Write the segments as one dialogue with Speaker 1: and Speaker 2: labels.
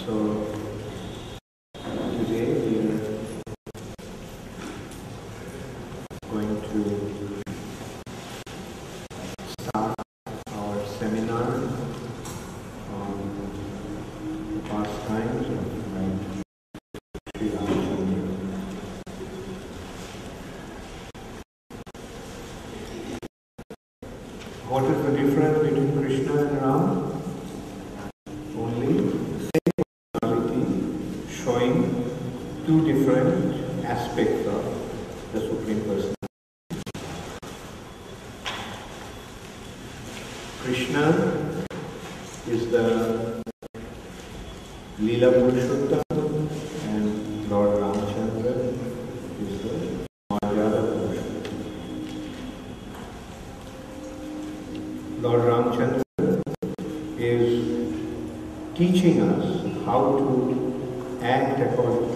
Speaker 1: So today we are going to start our seminar on the pastimes of Sri Ramchandra. What is the difference between Krishna and Ram? Only the same personality showing two different aspects of the Supreme Personality. Krishna is the Leela Purushottam and Lord Ramchandra is the Maryada Purushottam. Lord Ramchandra is teaching us how to act according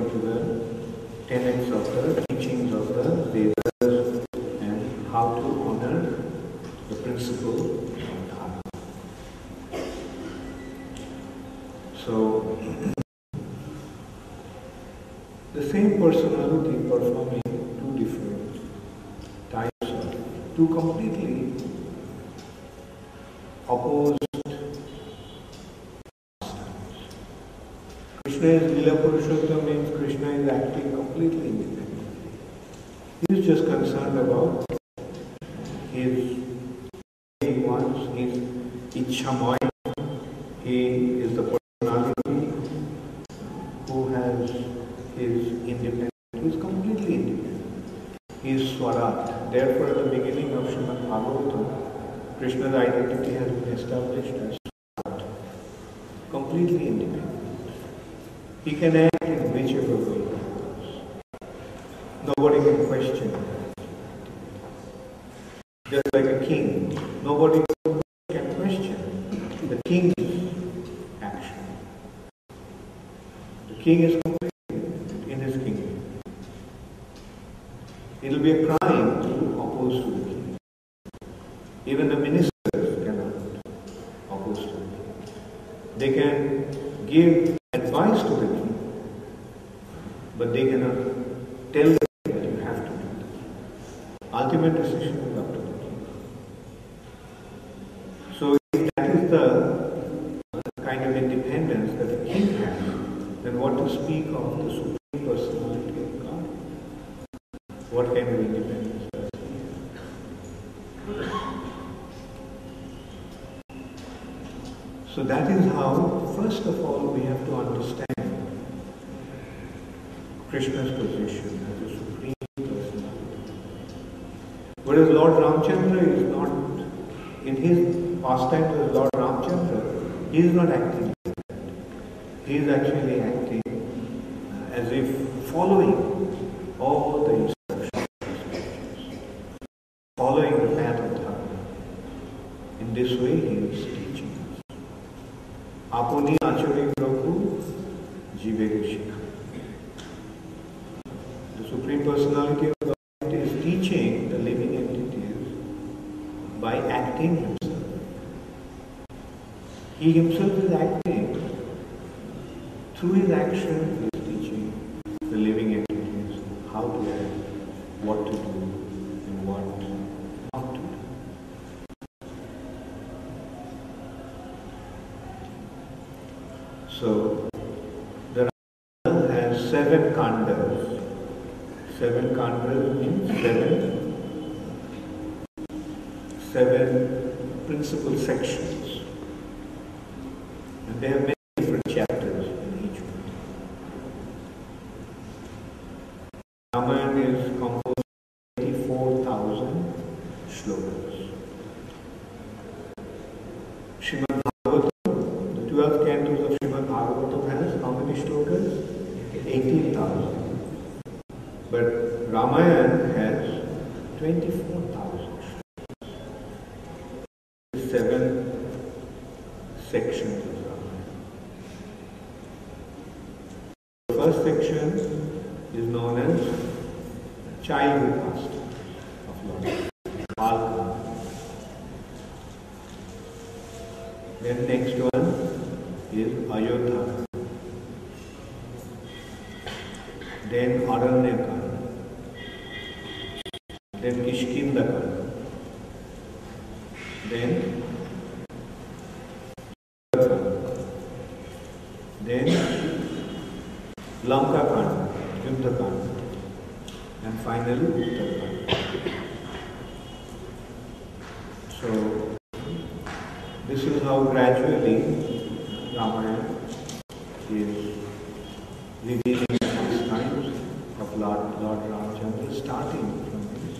Speaker 1: to the tenets of the teachings of the Vedas and how to honor the principle of Dharma. So, the same personality performing two different types of, two completely opposed pastimes. Krishna is Leela Purushottam means Krishna is acting completely independently. He is just concerned about his he wants, his Ujjain. He is the personality who has his independence. He is completely independent. He is Swarat. Therefore, at the beginning of Srimad Bhagavatam, Krishna's identity has been established as Swarat, completely independent. He can act in whichever way he wants. Nobody can question him. Just like a king, nobody can question the king's action. The king is completely independent in his kingdom. It will be a crime to oppose to the king. Even the ministers cannot oppose to the king. They can give advice to the king, but they cannot tell the king that you have to do this. Ultimate decision is up to the king. So if that is the kind of independence that the king has, then what to speak of the Supreme Personality of God? What kind of independence does he have? So that is how, first of all, we have to understand Krishna's position as a Supreme Personality. Whereas Lord Ramchandra is not, in his pastimes as Lord Ramchandra, he is not acting like that. He is actually acting as if following all the instructions, following the path of Dharma. In this way, he is teaching us. Apuni achari praku jive shikha. The Supreme Personality of God is teaching the living entities by acting himself. He himself is acting. Through his action, he is teaching the living entities how to act, what to do, and what not to do. So, the Ramayana has 7 kandas. 7 kandas means seven principal sections. And they have many different chapters in each one. Ramayana is composed of 84,000 shlokas. Srimad Bhagavatam, the 12th cantos of Srimad Bhagavatam has how many shlokas? 18,000. But Ramayana has 24,000 shlokas. 7 sections of Ramayana. The first section is known as childhood pastimes of Lord, Bala Kanda. Then next one is Ayodhya. Then Aranyakanda. Then Kishkindakanda. Then Lanka Kanda, Yuddha Kanda, and finally Uttara Kanda. So this is how gradually Ramayana is revealing the pastimes of Lord Ramchandra, starting from his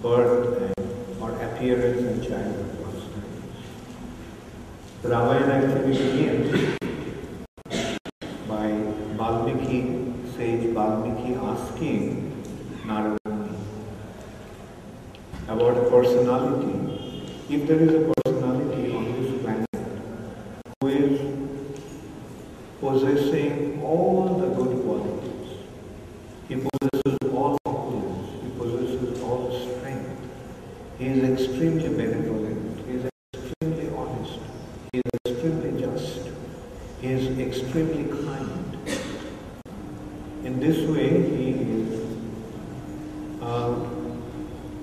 Speaker 1: birth or appearance and childhood pastimes. The Ramayana actually begins by sage Valmiki asking Narada Muni about a personality. If there is a personality on this planet who is possessing all the good qualities, he possesses all opulence, he possesses all strength, he is extremely benevolent, he is extremely honest, he is extremely just, he is extremely kind. In this way, he is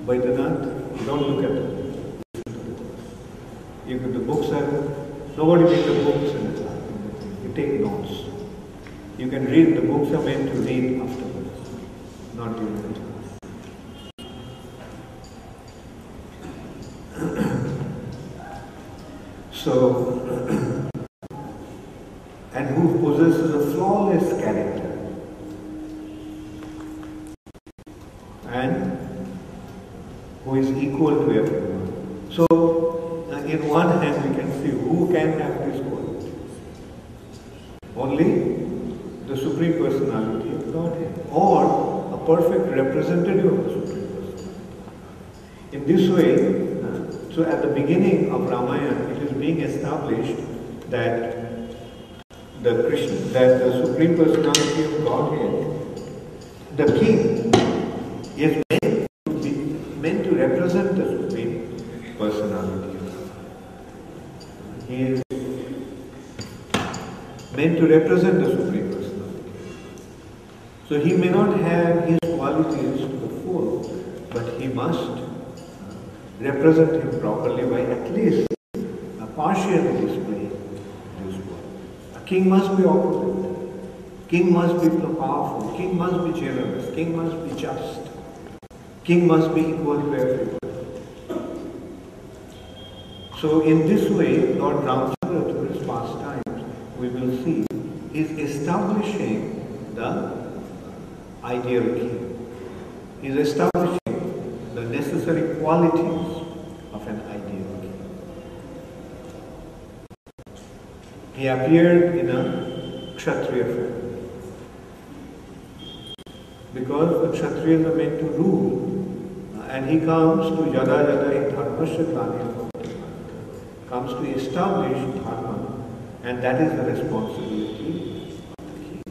Speaker 1: Vaidanath. Don't look at them. The books are, nobody reads the books in the class. You take notes. You can read, the books are meant to read afterwards, not during the class. So, and who possesses a flawless character. And who is equal to everyone. So, in one hand we can see who can have these qualities. Only the Supreme Personality of Godhead, or a perfect representative of the Supreme Personality. In this way, so at the beginning of Ramayana, it is being established that the Supreme Personality of Godhead, the King, is meant to represent the Supreme Personality. He is meant to represent the Supreme Personality. So he may not have his qualities to the full, but he must represent him properly by at least partially displaying his qualities. A king must be opulent, king must be powerful, king must be generous, king must be just. King must be equal to everyone. So in this way, Lord Ramchandra, through his pastimes, we will see, is establishing the ideal king. He is establishing the necessary qualities of an ideal king. He appeared in a Kshatriya family, because the Kshatriyas are meant to rule. And he comes to Yada in Dharmasya Glani, comes to establish Dharma, and that is the responsibility of the king.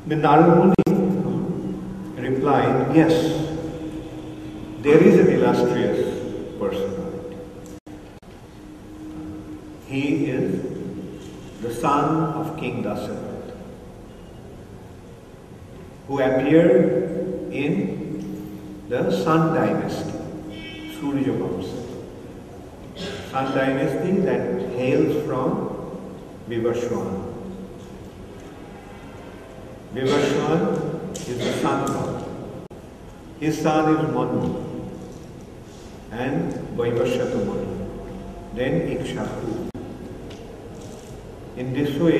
Speaker 1: The Narada Muni replied, yes, there is an illustrious personality. He is the son of King Dasarath, who appeared in the Sun dynasty, Surya Vamsa. Sun dynasty that hails from Vivaswana. Vivaswana is the sun god. His son is Manu and Vaivashyata Manu, then Ikshaku. In this way,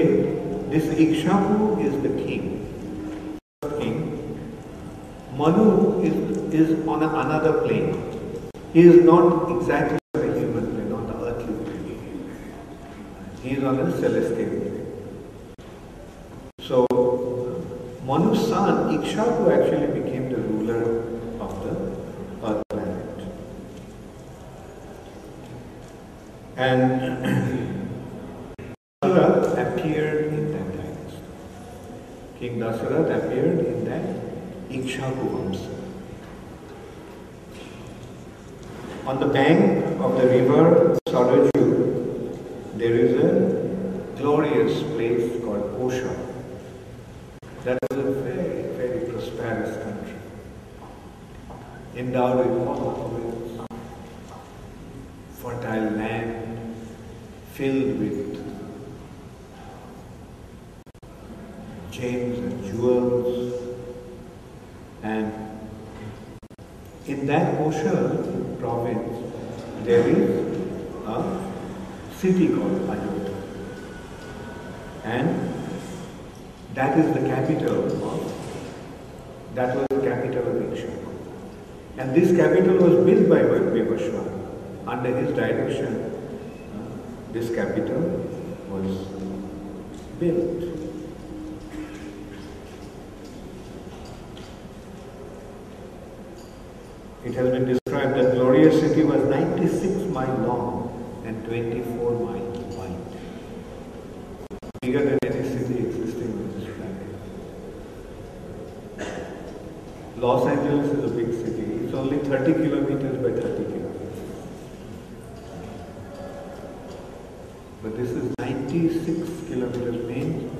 Speaker 1: this Ikshaku is the king. Manu is on another plane. He is not exactly on the human plane, on the earthly plane. He is on a celestial plane. So, Manu's son, Ikshaku, actually became the ruler of the earth planet. And Dasarath appeared in that dynasty. King Dasarath appeared in that Ikshaku Vamsa. On the bank of the river Charu, there is a glorious place called Osha. That was a very, very prosperous country, endowed with all with fertile land, filled with gems and jewels, and in that Osha province there is a city called Ayodhya, and that is the capital that was the capital of Iksha. And this capital was built by Swami. Under his direction, this capital was built. It has been described that glorious city was 96 miles long and 24 miles wide. Bigger than any city existing on this planet. Los Angeles is a big city. It's only 30 kilometers by 30 kilometers. But this is 96 kilometers means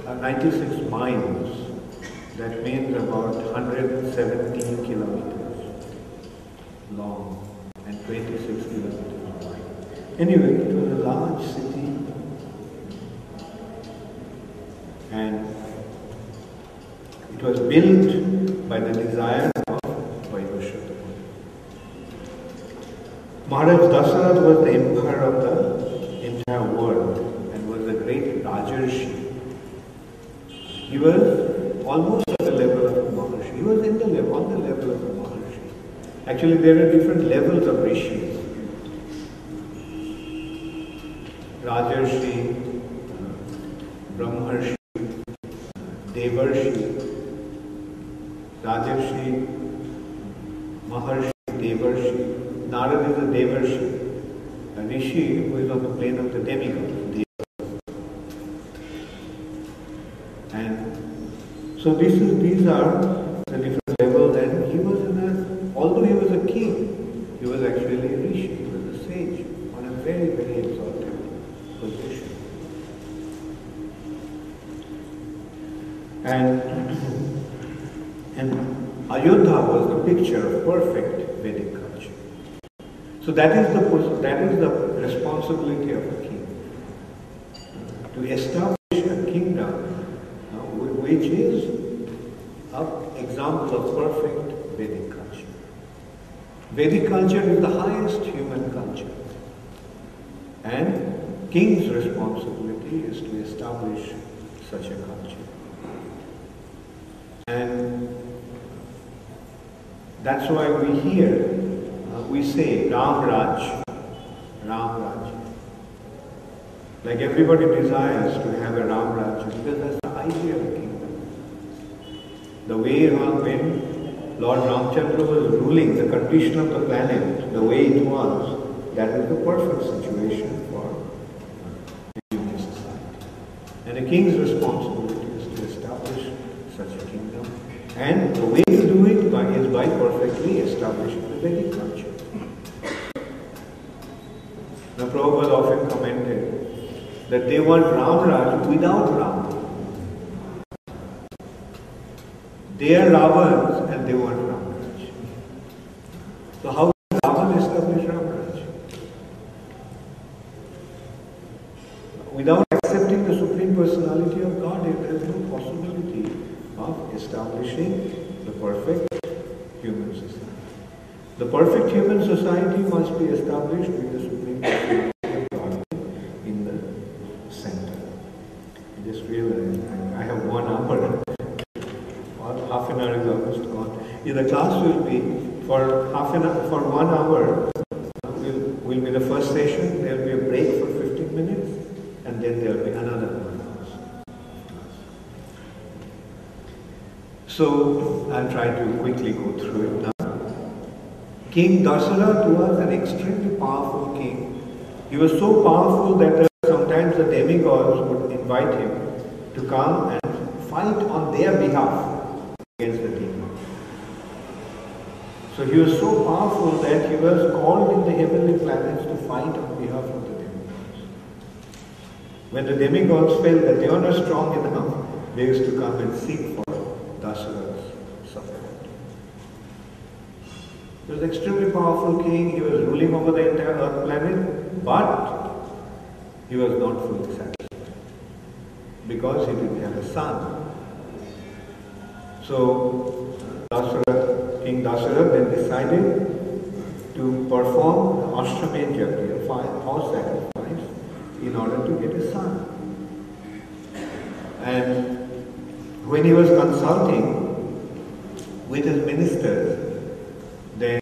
Speaker 1: 96 miles. That means about 117 kilometers long and 26 kilometers wide. Anyway, it was a large city, and it was built by the desire of Vaibhashta. Maharaj Dasarath was the emperor of the entire world and was a great Rajarshi. He was almost at the level of a Maharshi. He was on the level of a Maharshi. Actually, there are different levels of Rishis. Rajarshi, Brahmarshi, Devarshi, Rajarshi, Maharshi, Devarshi. Narad is a Devarshi, a Rishi who is on the plane of the demigod. And so these are the different levels, and he was although he was a king, he was actually a Rishi, he was a sage on a very, very exalted position. And Ayodhya was the picture of perfect Vedic culture. So that is the responsibility of a king, to establish a kingdom which is an example of perfect Vedic culture. Vedic culture is the highest human culture, and king's responsibility is to establish such a culture. And that's why we say Ram Raj, Ram Raj. Like everybody desires to have a Ram Raj because that's the idea of a kingdom. The way when Lord Ramchandra was ruling the condition of the planet, the way it was, that is the perfect situation for a human society. And a king's responsibility is to establish such a kingdom. And the way to do it is by perfectly establishing the Vedic culture. Now Prabhupada often commented that they want Ram Raj without Ram. They are Ravans and they want Ram Raj. So how will Ravan establish Ram Raj? Without accepting the Supreme Personality of God, there is no possibility of establishing the perfect human society. The perfect human society must be established with the Supreme Personality of God in the center. I just realized I have 1 hour. Half an hour is almost gone. The class will be for 1 hour. Will be the first session. There will be a break for 15 minutes, and then there will be another 1 hour. So I'll try to quickly go through it now. King Dasarath was an extremely powerful king. He was so powerful that sometimes the demigods would invite him to come and fight on their behalf against the king. So he was so powerful that he was called in the heavenly planets to fight on behalf of the demigods. When the demigods felt that they were not strong enough, they used to come and seek for Dasarath's support. He was an extremely powerful king. He was ruling over the entire earth planet, but he was not fully satisfied because he didn't have a son. So King Dasarath then decided to perform the Ashwamedh Yajna, a horse sacrifice, in order to get a son. And when he was consulting with his ministers, then,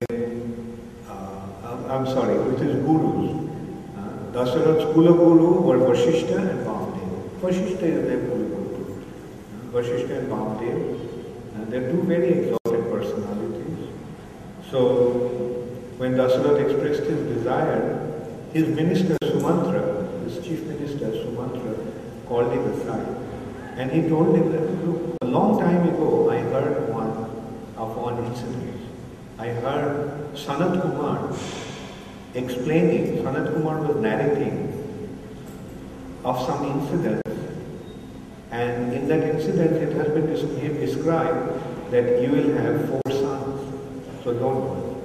Speaker 1: with his gurus, Dasarath's Kula Guru were Vashishta and Vamdev. Vashishta is their Kula Guru. Vashishta and Vamdev. They're two very exalted personalities. So, when Dasarath expressed his desire, his minister Sumantra, his chief minister Sumantra, called him aside. And he told him that, look, a long time ago I heard one incident. I heard Sanat Kumar explaining, Sanat Kumar was narrating of some incidents. And in that incident, it has been described that you will have 4 sons. So don't worry.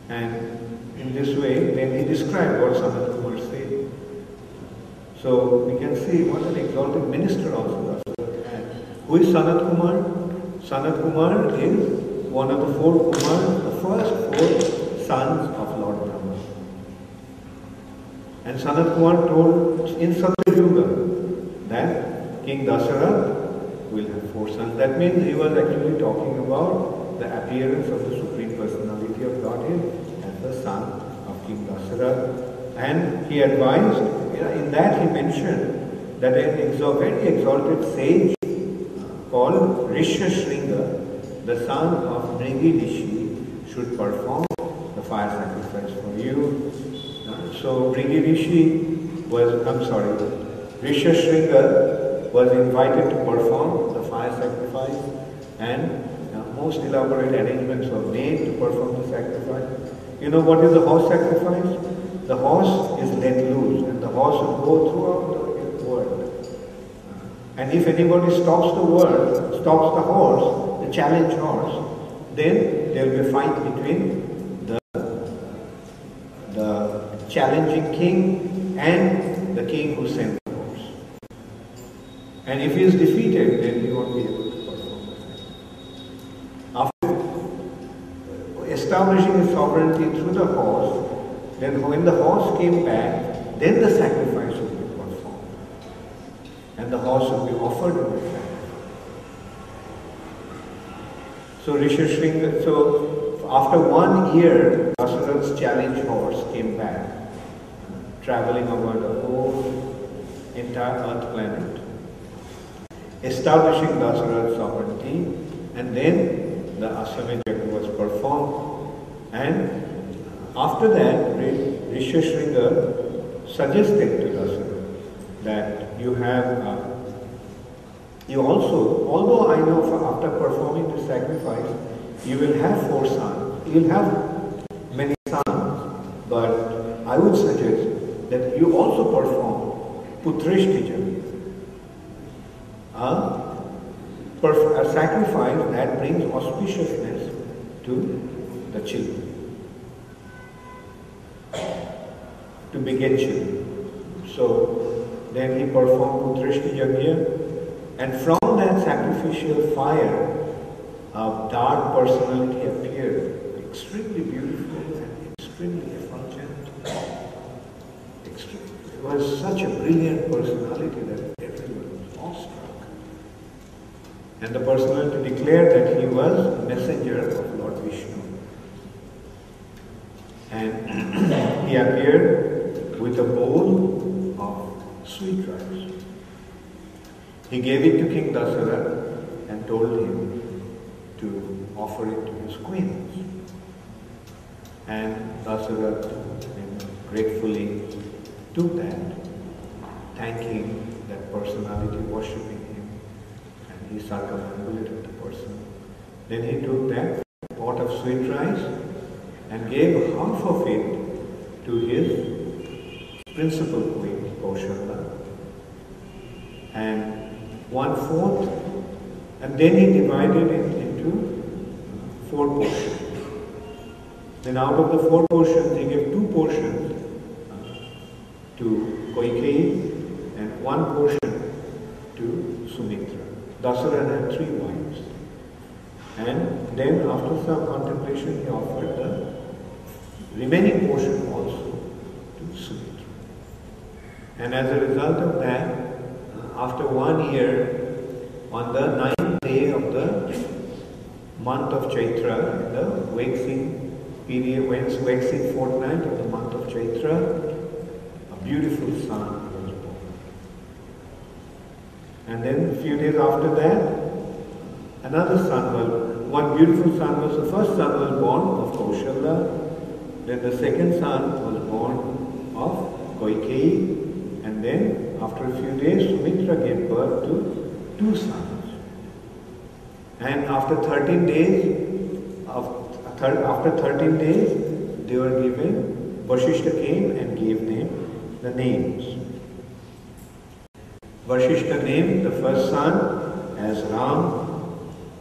Speaker 1: And in this way, then he described what Sanat Kumar said. So we can see what an exalted minister also Dasarath had. Who is Sanat Kumar? Sanat Kumar is one of the 4 Kumars, the first 4 sons of Lord Brahma. And Sanat Kumar told in Satyayuga that King Dasarath will have 4 sons. That means he was actually talking about the appearance of the Supreme Personality of Godhead as the son of King Dasarath. And he advised, in that he mentioned that an very exalted sage called Rishashringa, the son of Nrigi Rishi, should perform the fire sacrifice for you. So Rishashringa was invited to perform the fire sacrifice, and most elaborate arrangements were made to perform the sacrifice. You know what is the horse sacrifice? The horse is let loose and the horse will go throughout the world. And if anybody stops the horse, the challenge horse, then there will be a fight between the challenging king and the king who sent the horse. And if he is defeated, then he won't be able to perform the sacrifice. After establishing his sovereignty through the horse, then when the horse came back, then the sacrifice would be performed. And the horse would be offered in the sacrifice. So after 1 year, Dasarath's challenge horse came back, traveling over the whole entire earth planet, establishing Dasarath's sovereignty, and then the Ashwamedh Yajna was performed. And after that, Rishashringa suggested to Dasarath that you also, although I know after performing the sacrifice, you will have 4 sons, you will have many sons, but I would suggest that you also perform Putrishti a sacrifice that brings auspiciousness to the children, to beget children. So then he performed Putrishti Yajna, and from that sacrificial fire, a dark personality appeared, extremely beautiful and extremely effulgent. It was such a brilliant personality that everyone was awestruck. And the personality declared that he was a messenger of Lord Vishnu. And he appeared with a bowl of sweet rice. He gave it to King Dasarath and told him to offer it to his queens. And Dasarath gratefully took that, thanking that personality, worshipping him, and he circumambulated the person Then he took that pot of sweet rice and gave half of it to his principal queen, Kaushalya, and 1/4, and then he divided it into 4 portions. Then out of the 4 portions, he gave 2 portions to Kaikeyi and 1 portion to Sumitra. Dasarath had 3 wives. And then after some contemplation, he offered the remaining portion also to Sumitra. And as a result of that, after 1 year, on the 9th day of the month of Chaitra, the waxing period, waxing fortnight of the month of Chaitra, a beautiful son was born. And then a few days after that, another son was, one beautiful son was, the first son was born of Kaushalya, then the second son was born of Kaikeyi, and then after a few days, Sumitra gave birth to 2 sons. And after 13 days, they were given, Vashishta came and gave them the names. Vashishta named the first son as Ram,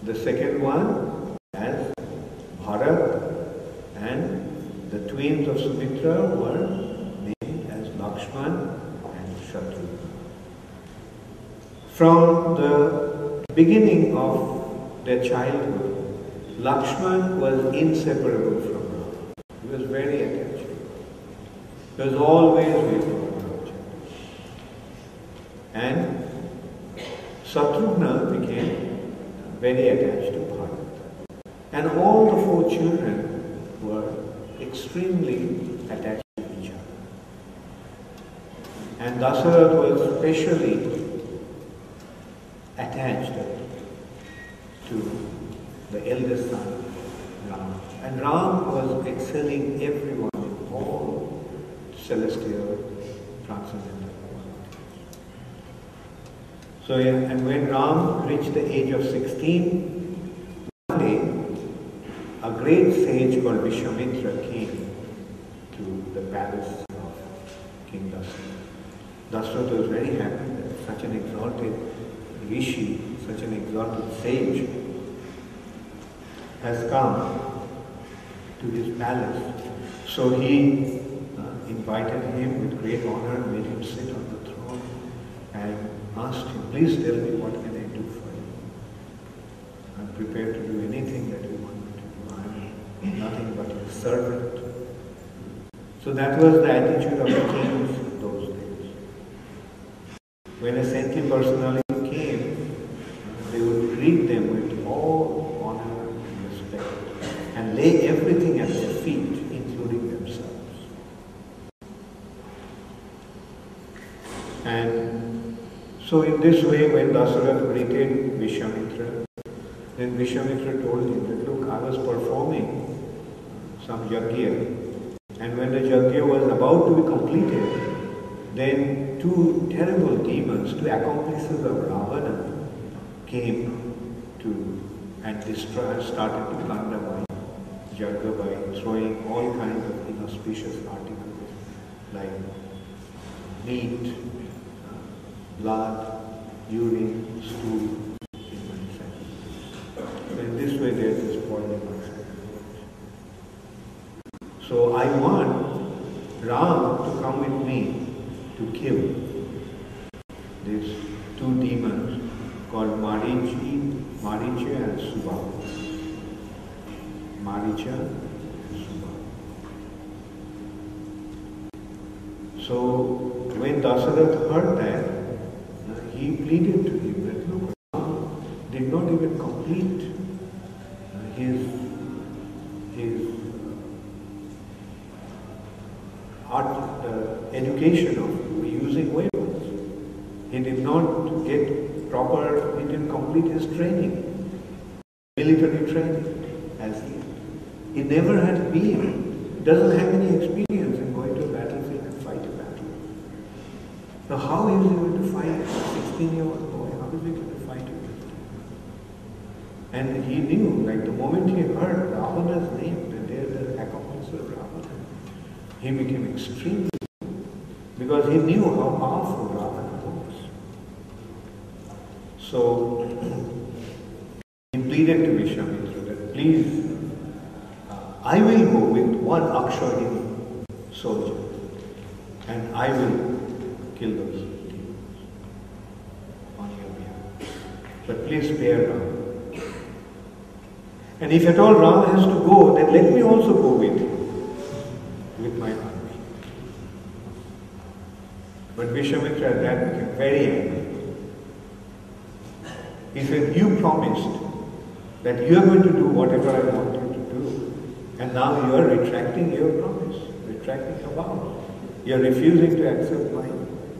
Speaker 1: the second one as Bharat, and the twins of Sumitra were named as Lakshman and Shatrugna. From the beginning of their childhood, Lakshman was inseparable from Rama. He was very attached to him. He was always with Ramchandra. And Shatrugna became very attached to Bharat. And all the 4 children were extremely attached to each other. And Dasarath was especially attached to the eldest son, Ram. And Ram was excelling everyone in all celestial transcendental qualities. So, and when Ram reached the age of 16, one day, a great sage called Vishwamitra came to the palace of King Dasarath. Dasarath was very happy that such an exalted rishi, such an exalted sage, has come to his palace. So he invited him with great honor, made him sit on the throne and asked him, please tell me what can I do for you? I'm prepared to do anything that you want me to do. I'm nothing but your servant. So that was the attitude of the kings in those days. When a saintly personality came, they would greet them with all honor and respect and lay everything at their feet, including themselves. And so in this way, when Dasarath greeted Vishwamitra, then Vishwamitra told him that, look, I was performing some yajna, and when the yajna was about to be completed, then 2 terrible demons, 2 accomplices of Ravana, came to and started to plunder my yajna by throwing all kinds of inauspicious articles like meat, blood, urine, stool in my sacrifice. So in this way they are spoiling my sacrifice. So I want Ram to come with me to kill these 2 demons called Maricha and Subha. Maricha and Subha. So when Dasarath heard that, he pleaded to him that, look, Ram did not even complete his education of using weapons. He did not get proper, he didn't complete his training, military training as he never had been, doesn't have any experience in going to a battlefield and fight a battle. So how is he going to fight a 16-year-old boy? How is he going to fight a 15-year-old? And he knew, like the moment he heard Ravana's name, that they are the accomplice of Ravana, he became extremely, because he knew how powerful Ravana was. So he pleaded to Vishwamitra that please, I will go with one Akshauhini soldier and I will kill those demons on your behalf. But please spare Rama. And if at all Rama has to go, then let me also go with him, with my army. But Vishwamitra at that became very angry. He said, you promised that you are going to do whatever I want you to do. And now you are retracting your promise, retracting your vows. You are refusing to accept my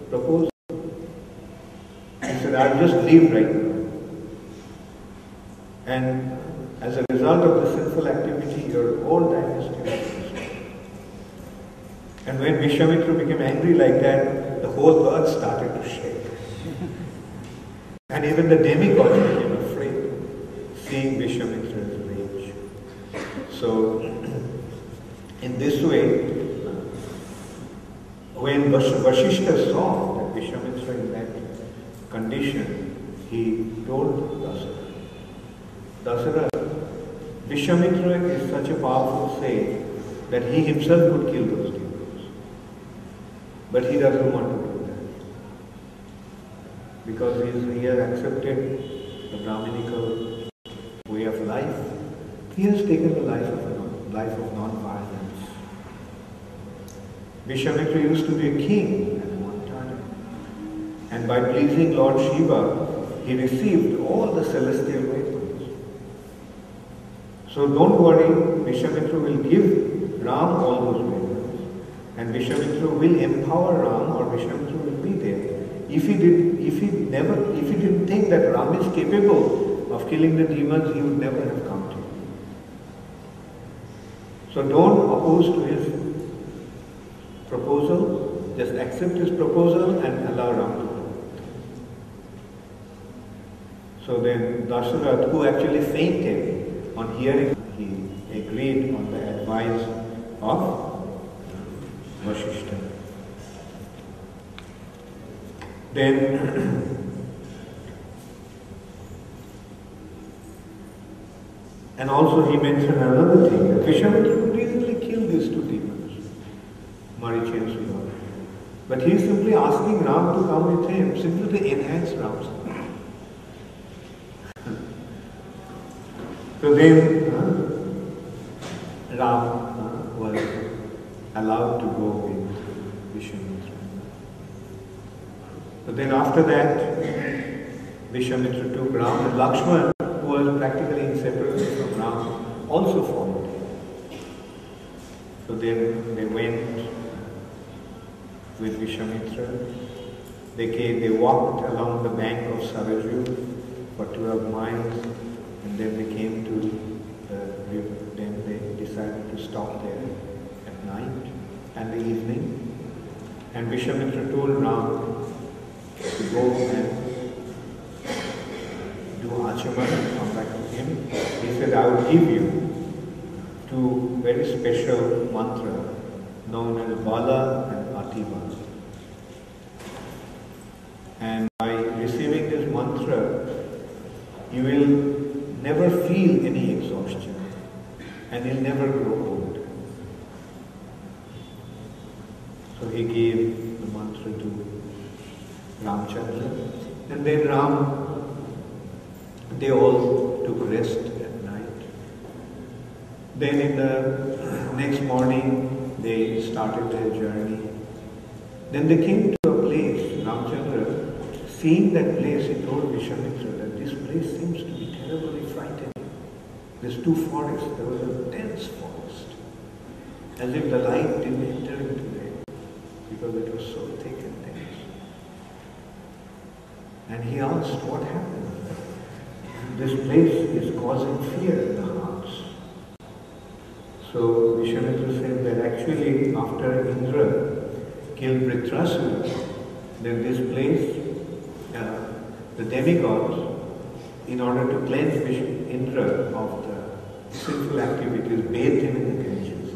Speaker 1: proposal. He said, I'll just leave right now. And as a result of the sinful activity, your whole dynasty was destroyed. And when Vishwamitra became angry like that, the whole earth started to shake. And even the demigods became afraid, seeing Vishwamitra's rage. So, in this way, when Vasishtha saw that Vishwamitra in that condition, he told Dasara, Vishwamitra is such a powerful sage that he himself could kill those demons. But he doesn't want to do that. Because he has accepted the Brahminical way of life. He has taken the life of non-violence. Vishwamitra used to be a king at one time. And by pleasing Lord Shiva, he received all the celestial weapons. So don't worry, Vishwamitra will give Ram all those weapons. And Vishwamitra will empower Ram, or Vishwamitra will be there. If he didn't think that Ram is capable of killing the demons, he would never have come to him. So don't oppose to his proposal, just accept his proposal and allow Ram to go. So then Dasarath, who actually fainted on hearing, he agreed on the advice of Vasishtha. Then and also he mentioned another thing, that Vishwamitra could easily kill these two demons, Marichi and Sudhana. But he is simply asking Ram to come with him, simply to enhance Ram's life. So then Ram was allowed to go with Vishwamitra. But then after that, Vishwamitra took Ram, and Lakshman, who was practically inseparable from Ram, also followed him. So then they went with Vishwamitra. They walked along the bank of Saraju for 12 miles, and then they came to the river. Then they decided to stop there at night and the evening. And Vishwamitra told Ram to go and do Achaman and come back to him. He said, I will give you two very special mantras known as Bala and Ativa. And by receiving this mantra, you will never feel any exhaustion and you'll never grow old. So he gave the mantra to Ramchandra, and then they all took rest at night. Then in the next morning, they started their journey. Then they came to a place, Ramchandra, seeing that place, he told Vishwamitra that this place seems to be terribly frightening. There's two forests, there was a dense forest, as if the light didn't enter into it, because it was so thick and dense. And he asked, what happened? This place is causing fear in the hearts. So Vishwamitra said that actually after Indra killed Vritrasura, then this place, the demigods, in order to cleanse Indra of the sinful activities bathed him in the Ganges.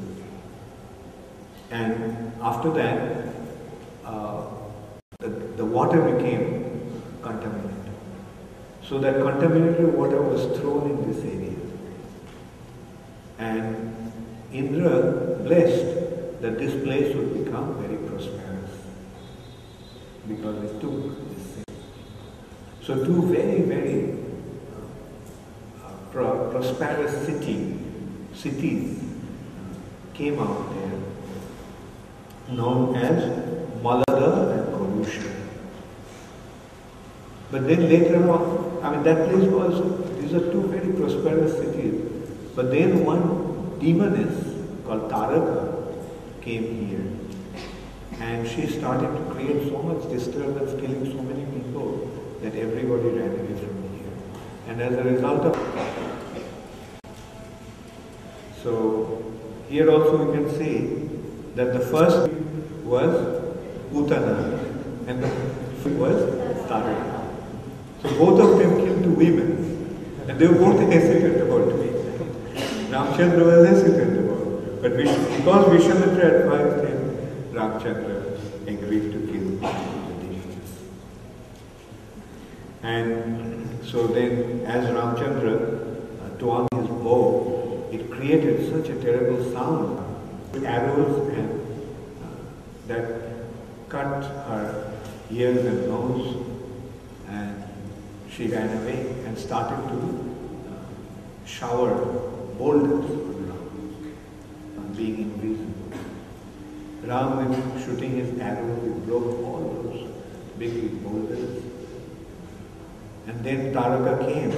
Speaker 1: And after that, the water became contaminated. So that contaminated water was thrown in this area. And Indra blessed that this place would become very prosperous because it took this thing. So two very, very prosperous cities came out there, known as Malada and Korusha. But then later on, I mean that place was, these are two very prosperous cities. But then one demoness called Taraka came here. And she started to create so much disturbance, killing so many people, that everybody ran away from here. And as a result of so here also we can see that the first was Utana and the first was Taraka. So both of them killed two women, and they were both hesitant about doing that. Ramchandra was hesitant about it, but because Vishwamitra advised him, Ramchandra agreed to kill the demons. And so then, as Ramchandra twanged his bow, it created such a terrible sound with arrows and that cut her ears and nose, and she ran away and started to shower boulders on Ram, being invisible. Ram, when shooting his arrows, he broke all those big boulders. And then Taraka came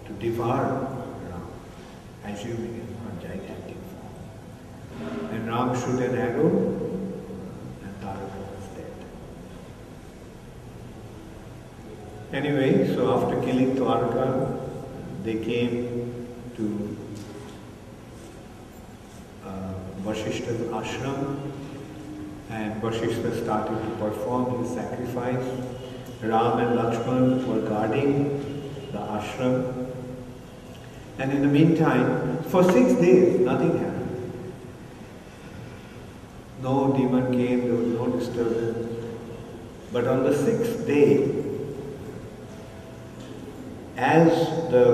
Speaker 1: to devour Ram, assuming a gigantic form. And Ram shoot an arrow, and Taraka was dead. Anyway, so after killing Taraka, they came to Vashishta's ashram, and Vashishta started to perform his sacrifice. Ram and Lakshman were guarding the ashram. And in the meantime, for 6 days, nothing happened. No demon came, there was no disturbance. But on the 6th day, as the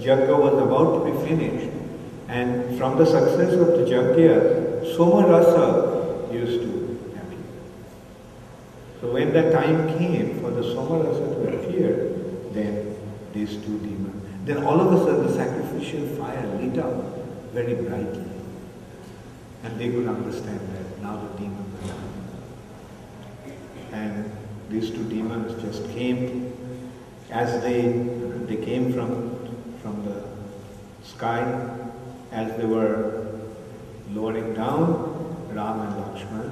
Speaker 1: yajna was about to be finished, and from the success of the yajna, Soma Rasa used to appear. So when the time came for the Soma Rasa to appear, then these two demons, then all of a sudden the sacrificial fire lit up very brightly. And they could understand that now the demons are coming. And these two demons just came. As they came from the sky, as they were lowering down, Ram and Lakshman,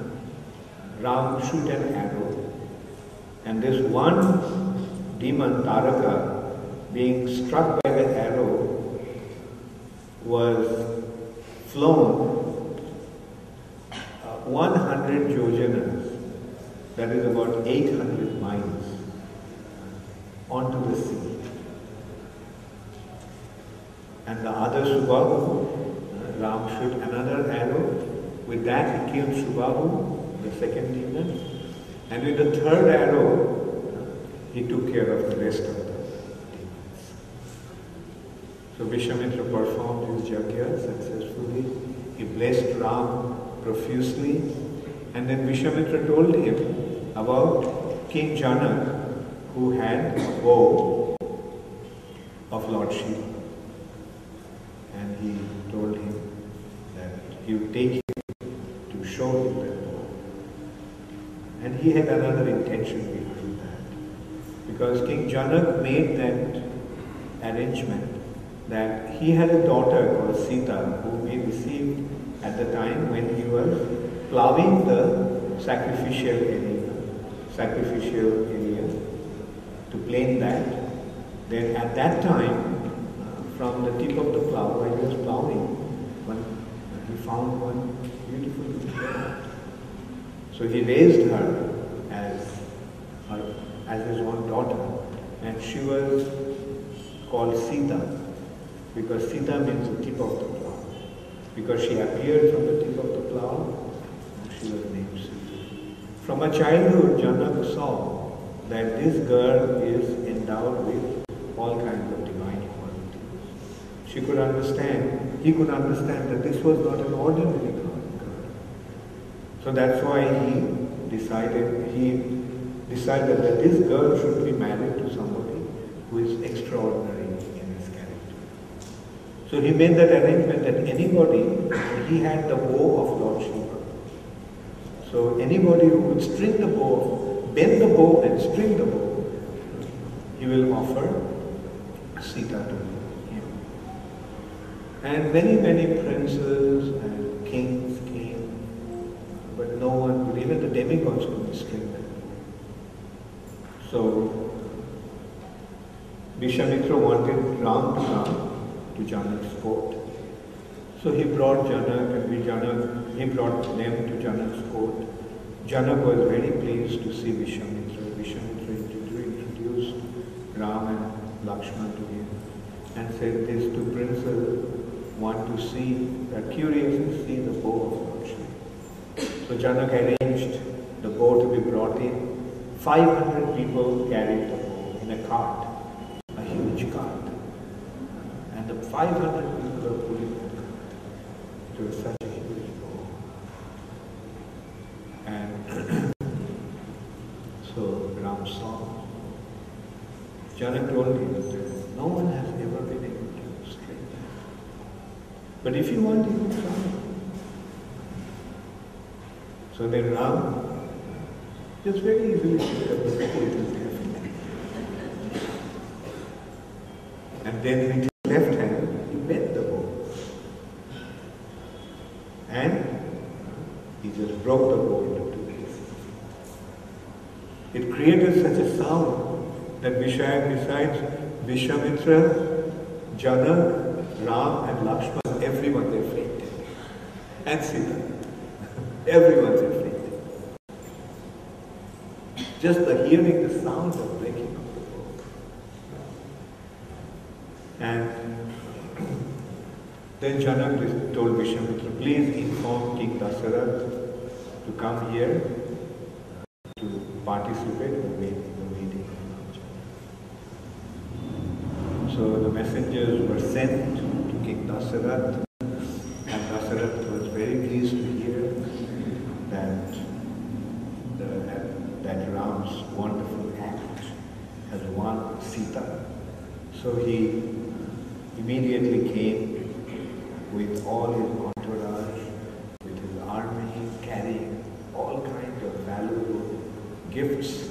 Speaker 1: Ram shoot an arrow, and this one demon, Taraka, being struck by the arrow, was flown 100 yojanas, that is about 800 miles, onto the sea. And the other Subhahu, Ram shoot another arrow. With that he killed Subhahu, the second demon. And with the third arrow, he took care of the rest of the demons. So Vishwamitra performed his yajna successfully. He blessed Ram profusely. And then Vishwamitra told him about King Janak, who had a bow of Lord Shiva. And he told him that he would take him to show him that bow. And he had another intention behind that. Because King Janak made that arrangement that he had a daughter called Sita, whom he received at the time when he was ploughing the sacrificial area to plane that. Then at that time, from the tip of the plough, while he was ploughing, he found one beautiful girl. So he raised her as his own daughter, and she was called Sita, because Sita means the tip of the plow. Because she appeared from the tip of the plow, she was named Sita. From her childhood, Janak saw that this girl is endowed with all kinds of divine qualities. He could understand that this was not an ordinary girl. So that's why he decided that this girl should be married to somebody who is extraordinary in his character. So he made that arrangement that he had the bow of Lord Shiva. So anybody who would string the bow, bend the bow and string the bow, he will offer Sita to him. And many princes and kings came, but no one would, even the demigods couldn't string them. So Vishwamitra wanted Ram to come to Janak's court. So he brought Janak and he brought them to Janak's court. Janak was very pleased to see Vishwamitra. Vishwamitra introduced Ram and Lakshman to him and said, these two princes want to see, they're curious to see the bow of Lord Shiva. So Janak arranged the bow to be brought in. 500 people carried the bow in a cart, a huge cart. And the 500 people are pulling the cart. It was such a huge bow. And so Ram saw. Janak told him that no one has ever been able to string that. But if you want, you can try. So then Ram just very easily picked up the bow. And then with his left hand, he bent the bow. And he just broke the bow into two pieces. It created such a sound that besides Vishwamitra, Janak, Ram and Lakshman, everyone they fainted. And Sita. Everyone they fainted. Just the hearing the sound of breaking of the bow. And then Janak told Vishwamitra, please inform King Dasarath to come here to participate in the wedding of Ramchandra. So the messengers were sent to King Dasarath, and Dasarath was very pleased to hear that Ram's wonderful act has won Sita. So he immediately came with all his entourage, with his army, carrying all kinds of valuable gifts,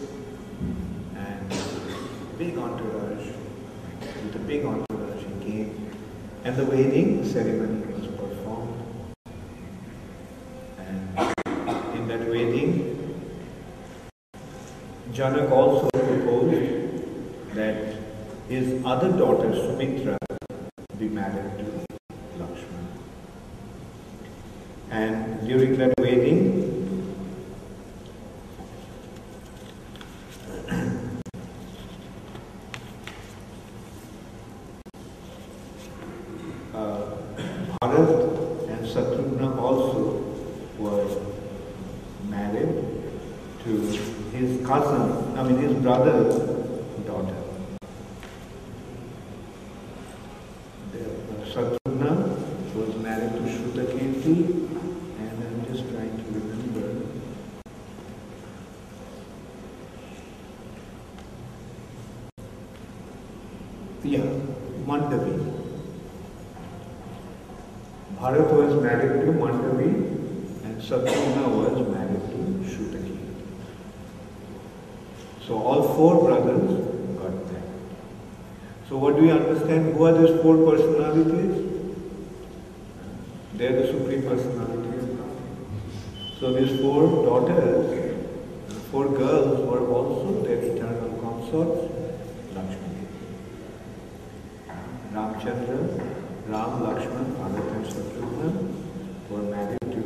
Speaker 1: and big entourage. With a big entourage he came, and the wedding ceremony was performed. And in that wedding, Janak also proposed that his other daughter Sumitra be married to Lakshman. And during that wedding, Bharat and Satrugna also were married to his brother's daughter. Satrugna was married to Shrutakirti, and I'm just trying to remember. Mandavi. Bharat was married to Mandavi and Satrugna was married to Shrutakirti. So all four brothers got married. So what do we understand? Who are these four personalities? They are the Supreme Personality of God. So these four daughters, four girls were also their eternal consorts, Lakshmi. Ramchandra, Ram, Lakshman, Bharat and Satrugna were married to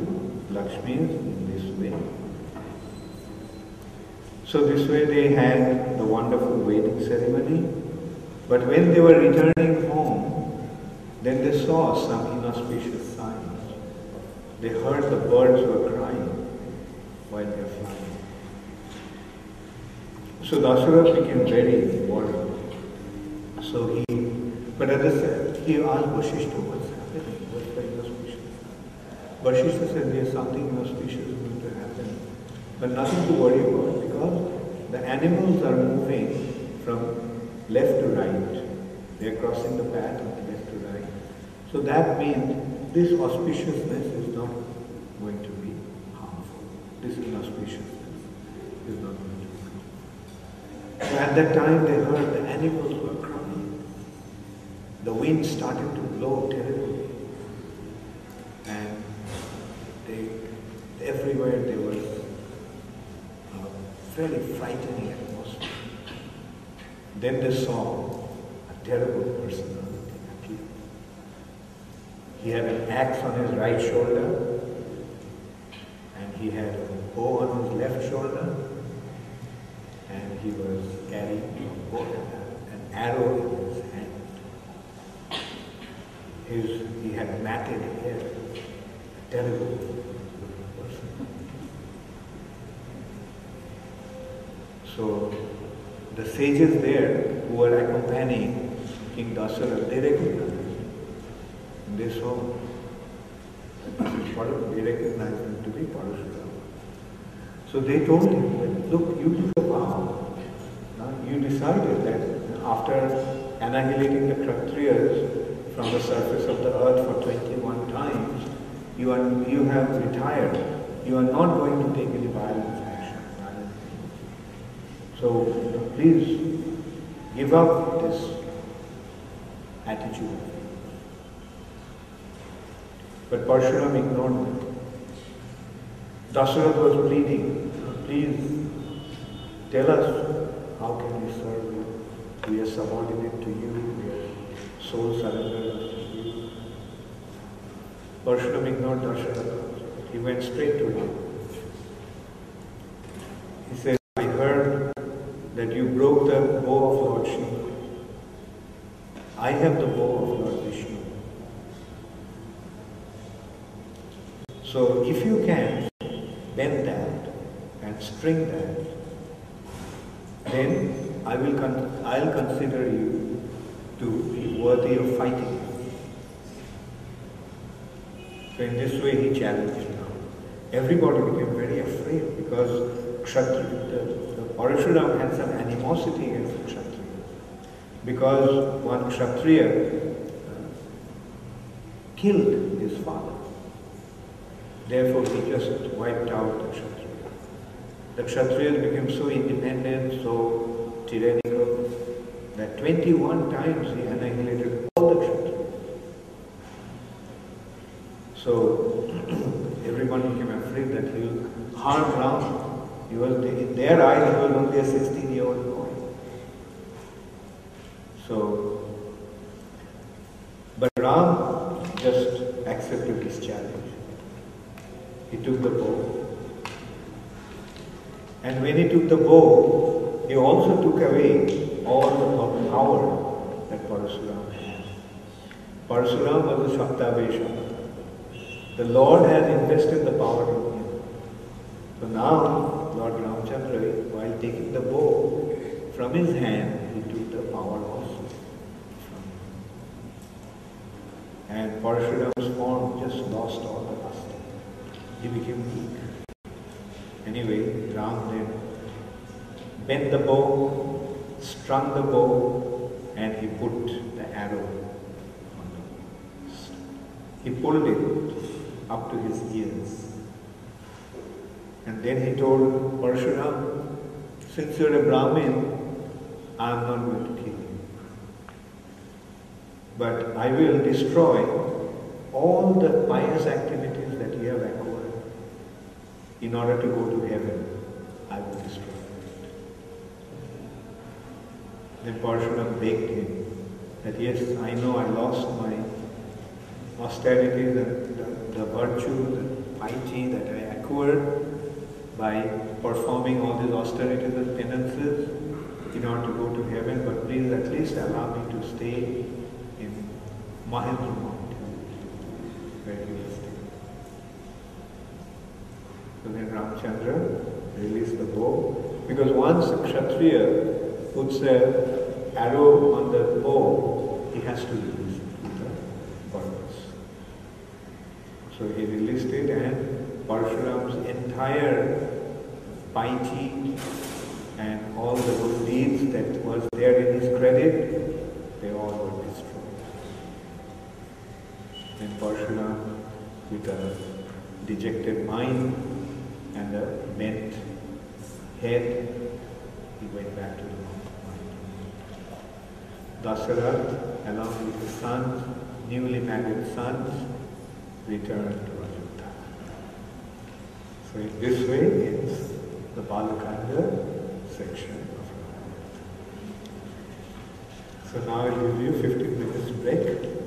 Speaker 1: Lakshmi in this way. So this way they had the wonderful wedding ceremony. But when they were returning home, then they saw some inauspicious signs. They heard the birds were crying while they were flying. So Dasarath became very worried. But at the same, he asked Vasishta, what's happening? What's the inauspicious? Vasishta said, there's something inauspicious going to happen. But nothing to worry about, because the animals are moving from left to right. They're crossing the path from left to right. So that means this auspiciousness is not going to be harmful. This inauspiciousness is not going to be harmful. So at that time they heard the animals were crying. The wind started to blow terribly. And everywhere there was a very frightening atmosphere. Then they saw a terrible personality appear. He had an axe on his right shoulder, and he had a bow on his left shoulder, and he was carrying an arrow in his hand. He had matted hair, a terrible person. So the sages there who were accompanying King Dasarath, they recognized him. And they saw they recognized him to be Parashurama. So they told him that, look, you took a vow. You decided that after annihilating the Kshatriyas from the surface of the earth for 21 times, you have retired. You are not going to take any violent action. So please give up this attitude. But Parashuram ignored them. Dasarath was pleading, please tell us how can we serve you. We are subordinate to you. We are soul surrendered to you. Parashuram ignored Dasarath. He went straight to him. He said, I heard that you broke the bow of Lord Shiva. I have the bow of Lord Vishnu. So if you can bend that and string that, then I'll consider you to be worthy of fighting. So in this way he challenged him. Everybody became very afraid because the Parashuram had some animosity against the Kshatriya. Because one Kshatriya killed his father. Therefore he just wiped out the Kshatriya. The Kshatriyas became so independent, so tyrannical, that 21 times he annihilated all the Kshatriyas. So everyone became afraid that he will harm Ram. In their eyes, he was only a 16-year-old boy. But Ram just accepted his challenge. He took the bow. And when he took the bow, he also took away all the power that Parashuram had. Parashuram was a Shaktabesha. The Lord has invested the power in him. So now, Lord Ramchandra, while taking the bow from his hand, he took the power also from him. And Parashuram's form just lost all the luster. He became weak. Anyway, Ram then bent the bow, strung the bow, and he put the arrow on the. He pulled it up to his ears. And then he told Parashuram, since you're a Brahmin, I am not going to kill you. But I will destroy all the pious activities that you have acquired. In order to go to heaven, I will destroy it. Then Parashuram begged him that yes, I know I lost my austerity, the virtue, the piety that I acquired by performing all these austerities and penances. in order to go to heaven, but please at least allow me to stay in Mahendra Mountain, where he will stay. So then Ramchandra released the bow, because once a Kshatriya puts an arrow on the bow, he has to release it with a purpose. So he released it, and Parshuram's entire piety and all the good deeds that was there in his credit, they all were destroyed. Then Parshuram, with a dejected mind and a bent head, he went back to the mountain. Dasarath, along with his sons, newly married sons, returned to Ajodhya. So in this way, it's the Bala Kanda section of Ramayana. So now I'll give you 15 minutes break.